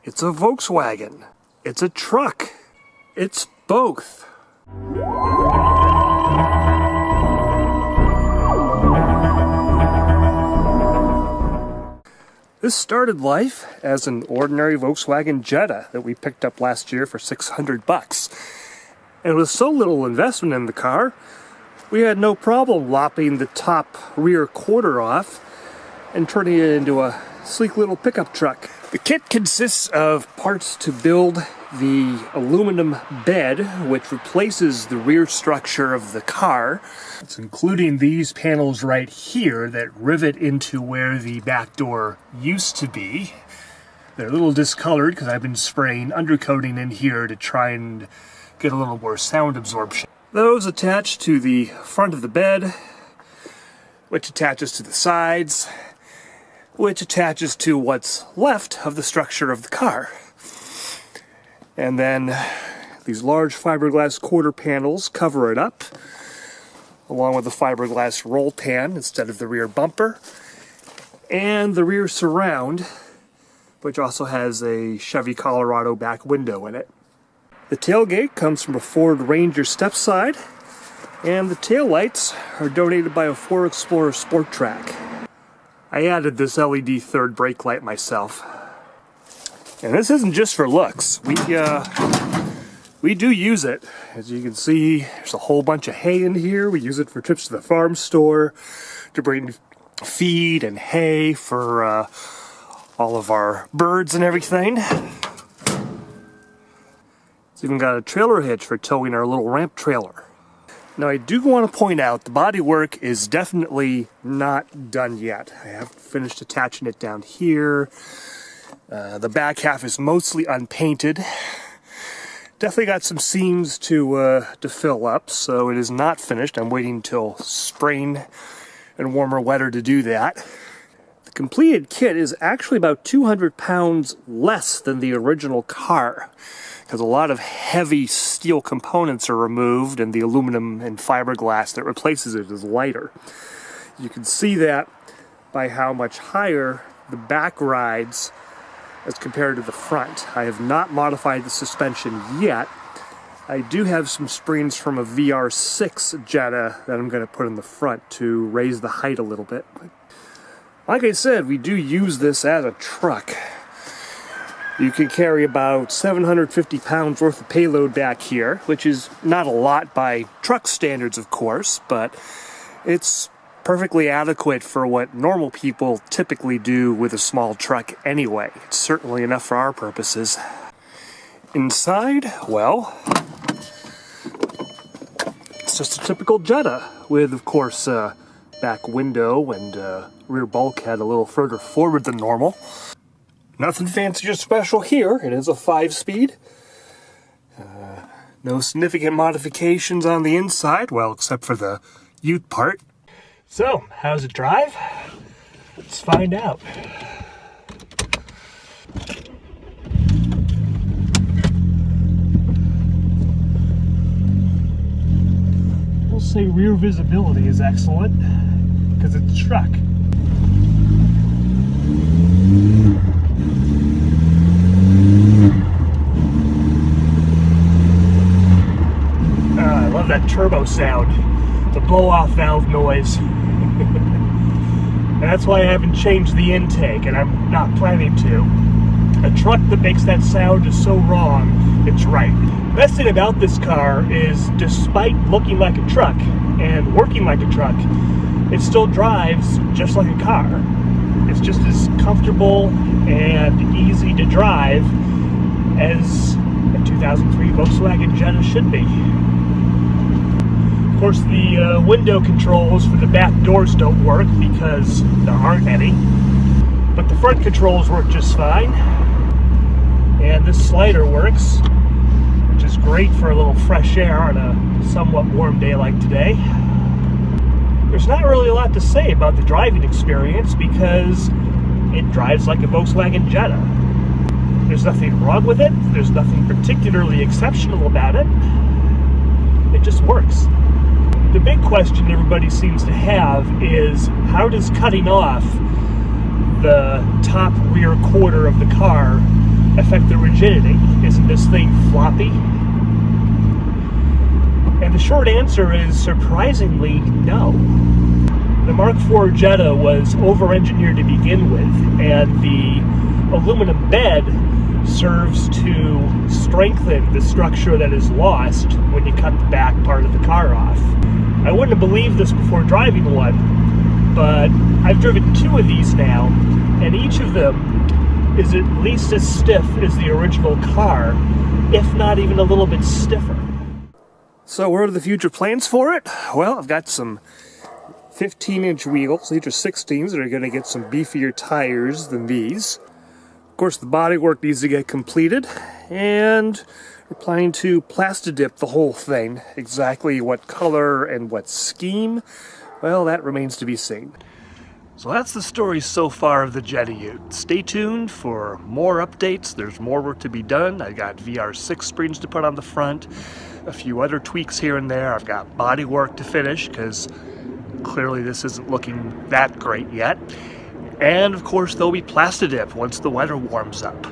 It's a Volkswagen. It's a truck. It's both. This started life as an ordinary Volkswagen Jetta that we picked up last year for $600. And with so little investment in the car, we had no problem lopping the top rear quarter off and turning it into a sleek little pickup truck. The kit consists of parts to build the aluminum bed, which replaces the rear structure of the car. It's including these panels right here that rivet into where the back door used to be. They're a little discolored because I've been spraying undercoating in here to try and get a little more sound absorption. Those attach to the front of the bed, which attaches to the sides, which attaches to what's left of the structure of the car. And then these large fiberglass quarter panels cover it up, along with the fiberglass roll pan instead of the rear bumper, and the rear surround, which also has a Chevy Colorado back window in it. The tailgate comes from a Ford Ranger step side, and the taillights are donated by a Ford Explorer Sport Track. I added this LED third brake light myself. And this isn't just for looks. We do use it. As you can see, there's a whole bunch of hay in here. We use it for trips to the farm store, to bring feed and hay for all of our birds and everything. It's even got a trailer hitch for towing our little ramp trailer. Now I do want to point out the bodywork is definitely not done yet. I haven't finished attaching it down here. The back half is mostly unpainted. Definitely got some seams to fill up, so it is not finished. I'm waiting until spring and warmer weather to do that. The completed kit is actually about 200 pounds less than the original car, because a lot of heavy steel components are removed and the aluminum and fiberglass that replaces it is lighter. You can see that by how much higher the back rides as compared to the front. I have not modified the suspension yet. I do have some springs from a VR6 Jetta that I'm going to put in the front to raise the height a little bit. Like I said, we do use this as a truck. You can carry about 750 pounds worth of payload back here, which is not a lot by truck standards, of course, but it's perfectly adequate for what normal people typically do with a small truck anyway. It's certainly enough for our purposes. Inside, well, it's just a typical Jetta with, of course, back window and rear bulkhead a little further forward than normal. Nothing fancy or special here. It is a 5-speed. No significant modifications on the inside, well, except for the Ute part. So, how's it drive? Let's find out. We'll say rear visibility is excellent, because it's a truck. I love that turbo sound, the blow-off valve noise. And that's why I haven't changed the intake, and I'm not planning to. A truck that makes that sound is so wrong, it's right. The best thing about this car is, despite looking like a truck and working like a truck, it still drives just like a car. It's just as comfortable and easy to drive as a 2003 Volkswagen Jetta should be. Of course, the window controls for the back doors don't work because there aren't any, but the front controls work just fine. And this slider works, which is great for a little fresh air on a somewhat warm day like today. There's not really a lot to say about the driving experience because it drives like a Volkswagen Jetta. There's nothing wrong with it. There's nothing particularly exceptional about it. It just works. The big question everybody seems to have is, how does cutting off the top rear quarter of the car affect the rigidity? Isn't this thing floppy? And the short answer is surprisingly no. The Mark IV Jetta was over-engineered to begin with, and the aluminum bed serves to strengthen the structure that is lost when you cut the back part of the car off. I wouldn't have believed this before driving one, but I've driven 2 of these now, and each of them is at least as stiff as the original car, if not even a little bit stiffer. So what are the future plans for it? Well, I've got some 15-inch wheels. These are 16s that are going to get some beefier tires than these. Of course, the bodywork needs to get completed, and we're planning to Plastidip the whole thing. Exactly what color and what scheme, well, that remains to be seen. So that's the story so far of the Jetta Ute. Stay tuned for more updates. There's more work to be done. I got VR6 springs to put on the front, a few other tweaks here and there. I've got bodywork to finish because clearly this isn't looking that great yet. And of course there'll be Plastidip once the weather warms up.